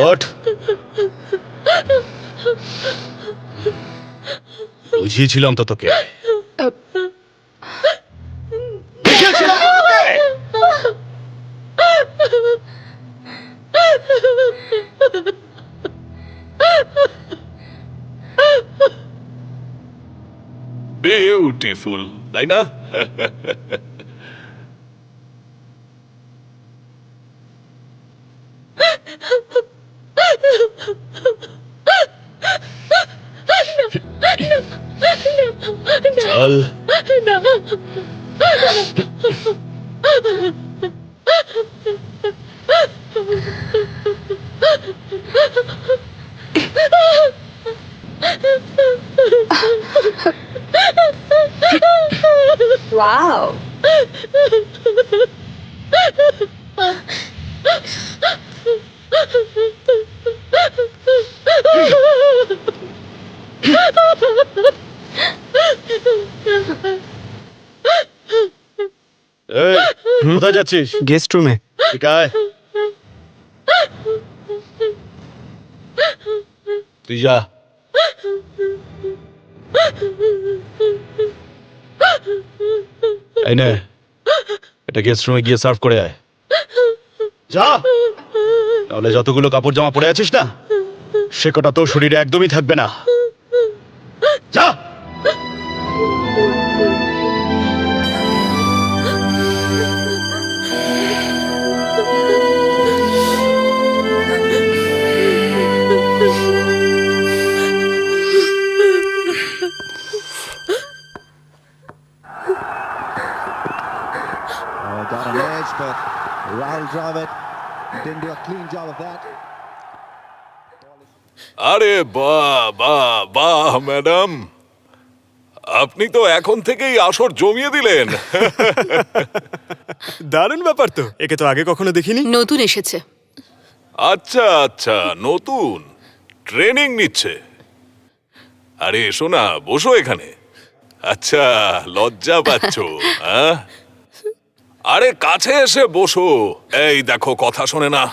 ওঠ, বুঝিয়েছিলাম তো তোকে। বিউটিফুল, তাই না? চল। Wow. এই, কোথায় যাচ্ছিস? গেস্ট রুমে। ঠিক আয়। তুই যা। এই নে, এটা গেস্ট রুমে গিয়ে সার্ভ করে আয়। যা, তাহলে যতগুলো কাপড় জামা পরে আছিস না, সে কটা তোর শরীরে একদমই থাকবে না। যা। Got an edge, but Rahul Dravid didn't do a clean job of that. আরে বাহ বাহ বাহ ম্যাডাম, আপনি তো এখন থেকেই আসর জমিয়ে দিলেন। দারুণ ব্যাপার তো, একে তো আগে কখনো দেখিনি। নতুন এসেছে। আচ্ছা আচ্ছা, নতুন ট্রেনিং নিচ্ছে। আরে এসো না, বসো এখানে। আচ্ছা, লজ্জা পাচ্ছ? আরে কাছে এসে বসো। এই দেখো, কথা শোনে না।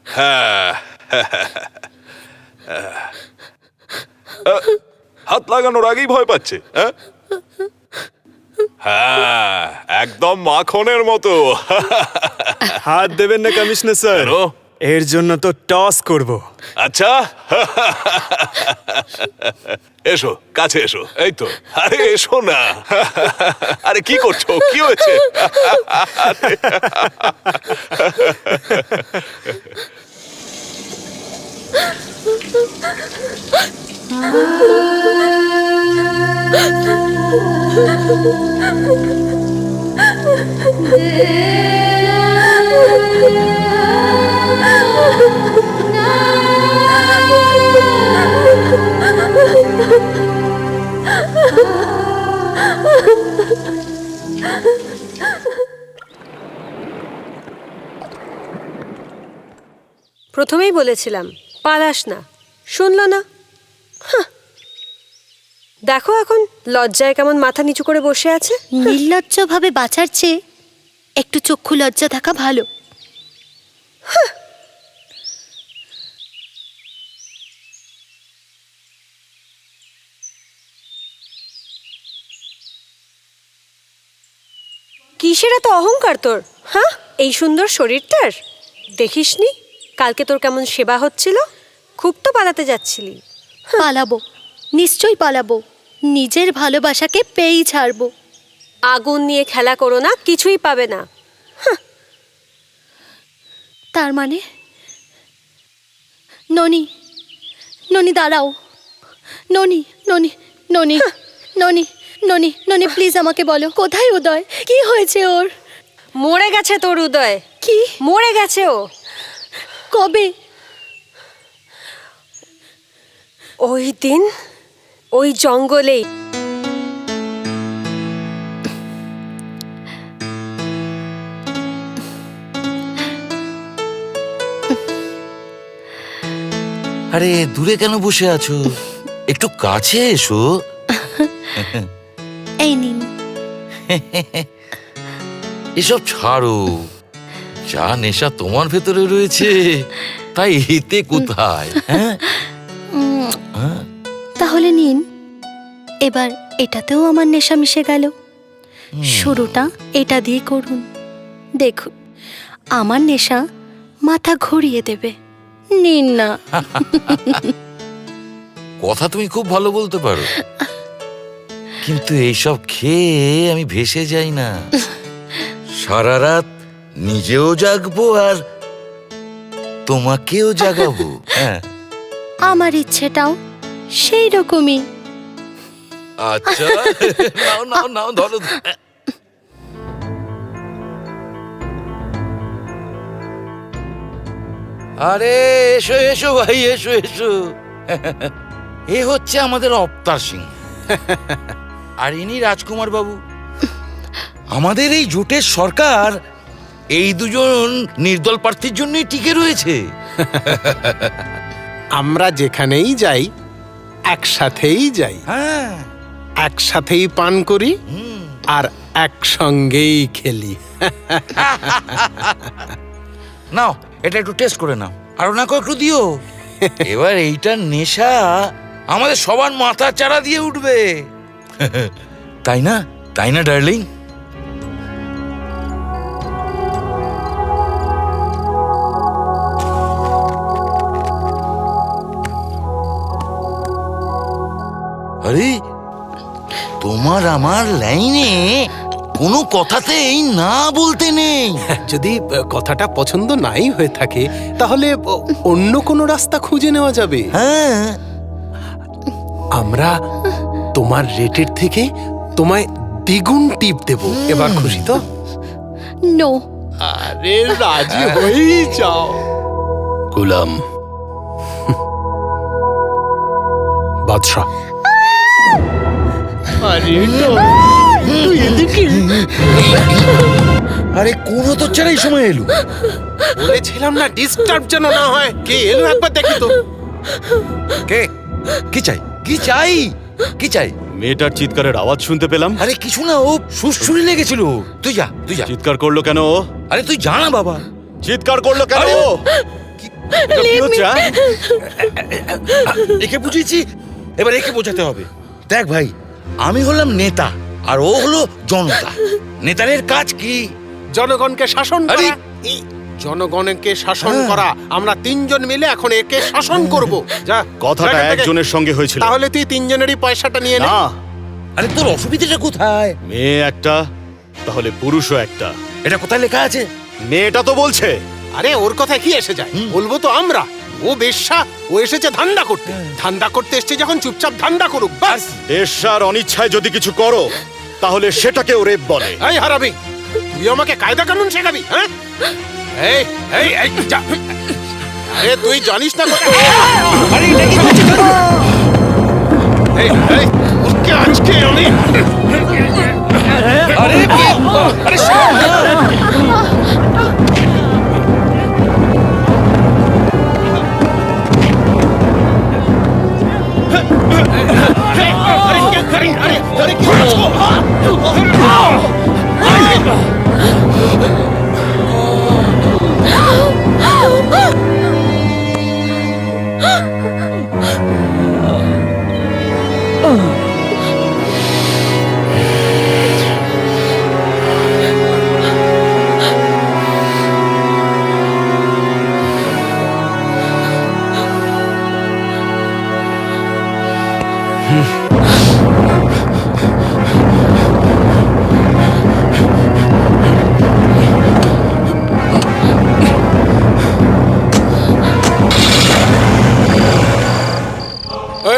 হ্যাঁ, হাত লাগানোর আগেই ভয় পাচ্ছে। হ্যাঁ, একদম মাখনের মতো। হাত দেবেন না কমিশনার স্যার, কেন? এর জন্য তো টস করব। আচ্ছা, এসো কাছে এসো। এই তো, আরে এসো না। আরে কি করছো, কি হয়েছে? প্রথমেই বলেছিলাম পালাস না, শুনলো না। দেখো এখন লজ্জায় কেমন মাথা নিচু করে বসে আছে। নির্লজ্জভাবে বাঁচার চেয়ে একটু চক্ষু লজ্জা থাকা ভালো। কিসের এত অহংকার তোর? হ্যাঁ, এই সুন্দর শরীরটার দেখিসনি কালকে তোর কেমন সেবা হচ্ছিল? খুব তো পালাতে যাচ্ছিলি। পালাবো, নিশ্চয়ই পালাবো। নিজের ভালোবাসাকে পেয়েই ছাড়বো। আগুন নিয়ে খেলা করো না, কিছুই পাবে না। তার মানে ননি, ননি দাঁড়াও। ননি, ননি, ননি, ননি, ননি, ননি প্লিজ আমাকে বলো, কোথায় উদয়? কি হয়েছে ওর? মরে গেছে তোর উদয়। কি? মরে গেছে ও। কবে? ওই দিন ওই জঙ্গলেই। আরে দূরে কেন বসে আছো? একটু কাছে এসো। এই নিন। এসব ছাড়ো, যা নেশা তোমার ভেতরে রয়েছে তাই এতে কোথায়? হ্যাঁ, তাহলে নিন, এবার এটাতেও আমার নেশা মিশে গেল। শুরুটা এটা দিয়ে করুন, দেখুন আমার নেশা মাথা ঘুরিয়ে দেবে। নিন না। কথা তুমি খুব ভালো বলতে পারো, কিন্তু এইসব খেয়ে আমি ভেসে যাই না। সারা রাত নিজেও জাগবো আর তোমাকেও জাগাবো। হ্যাঁ, আমার ইচ্ছেটাও সেই রকমই। আচ্ছা, নাও নাও নাও, ধরো। আরে এসো এসো ভাই, এসো এসো। এ হচ্ছে আমাদের অবতার সিং, আর ইনি রাজকুমার বাবু। আমাদের এই জোটের সরকার এই দুজন নির্দল প্রার্থীর জন্যই টিকে রয়েছে। আমরা যেখানেই যাই একসাথেই যাই, হ্যাঁ, একসাথেই পান করি আর একসঙ্গেই খেলি। নাও এটা একটু টেস্ট করে নাও, আর ওনাকে একটু দিও। এবার এইটার নেশা আমাদের সবার মাথা চাড়া দিয়ে উঠবে। তাই না, তাই না ডার্লিং? আরে তোমার আমার লাইনে কোনো কথাতেই না বলতে নেই। যদি কথাটা পছন্দ নাই হয়ে থাকে তাহলে অন্য কোনো রাস্তা খুঁজে নেওয়া যাবে। হ্যাঁ, আমরা তোমার রেটের থেকে তোমায় দ্বিগুণ টিপ দেব। এবার খুশি তো? নো। আরে রাজি হয়েই যাও। গুলাম বাদশাহ। আরে তুই এদিকে। আরে কোন তো ছাড়াই সময় এলো। বলেছিলাম না ডিস্টার্ব যেন না হয়। কে এলো একবার দেখি তো। কে? কি চাই? কি চাই? কি চাই? মেয়েটার চিৎকারের আওয়াজ শুনতে পেলাম। আরে কিছু না, ও সুরসুরি লেগেছিল। তুই যা, তুই যা। চিৎকার করলো কেন ও? আরে তুই যা না বাবা। চিৎকার করলো কেন আরে, ও? এটা কি হচ্ছে, হ্যাঁ? একে বুঝিয়েছি, এবার একে বোঝাতে হবে। দেখ ভাই, আমি হলাম নেতা আর ও হলো জনতা। নেতাদের কাজ কি? জনগণকে শাসন আরে, করা। জনগণকে শাসন হ্যাঁ। করা। আমরা তিনজন মিলে এখন একে শাসন করব। যা, কথাটা যা এখান থেকে। একজনের সঙ্গে হয়েছিল। তাহলে তুই তিনজনেরই পয়সাটা নিয়ে নে। না, আরে তোর অসুবিধাটা কোথায়? মেয়ে একটা, তাহলে পুরুষও একটা। এটা কোথায় লেখা আছে? মেয়েটা তো বলছে। আরে ওর কথা কি এসে যায়? বলবো তো আমরা। ও বেশ্যা, ও এসেছে ধান্দা করতে। ধান্দা করতে এসেছে যখন চুপচাপ ধান্দা করুক বাস। বেশ্যার অনিচ্ছায় যদি কিছু করো তাহলে সেটাকেও রেপ বলে। এই হারাবি, তুই আমাকে কায়দা কানুন শেখাবি? হ্যাঁ, এই এই এই যা। আরে তুই জানিস না কথা। আরে এটা কি হচ্ছে? এই এই ওকে আজকে আমি। আরে আরে শোন না।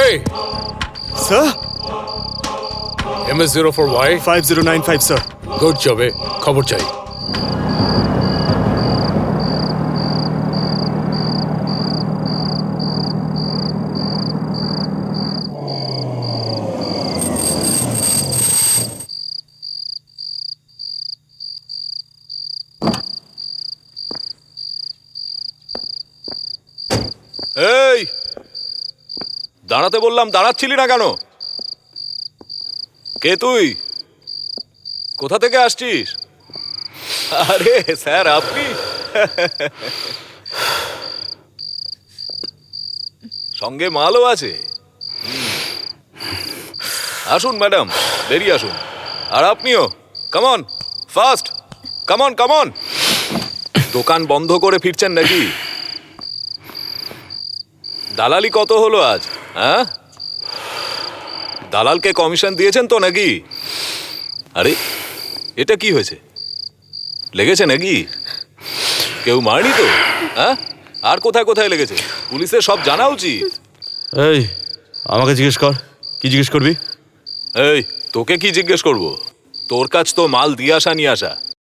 এই স্যার, MS04Y 5095 স্যার। গুড জবে, খবর চাই। এই দাঁড়াতে বললাম, দাঁড়াচ্ছিলি না কেন? কে তুই? কোথা থেকে আসছিস? আরে স্যার আপনি সঙ্গে মালও আছে। আসুন ম্যাডাম, বেরিয়ে আসুন। আর আপনিও কামন, ফাস্ট, কামন কামন। দোকান বন্ধ করে ফিরছেন নাকি? দালালি কত হলো আজ? হ্যাঁ, দালালকে কমিশন দিয়েছেন তো নাকি? আরে এটা কি হয়েছে? লেগেছে নাকি? কেউ মারেনি তো? হ্যাঁ, আর কোথায় কোথায় লেগেছে? পুলিশের সব জানা উচিত। এই আমাকে জিজ্ঞেস কর, কি জিজ্ঞেস করবি? এই তোকে কি জিজ্ঞেস করব? তোর কাছ তো মাল দিয়ে আসা নিয়ে আসা।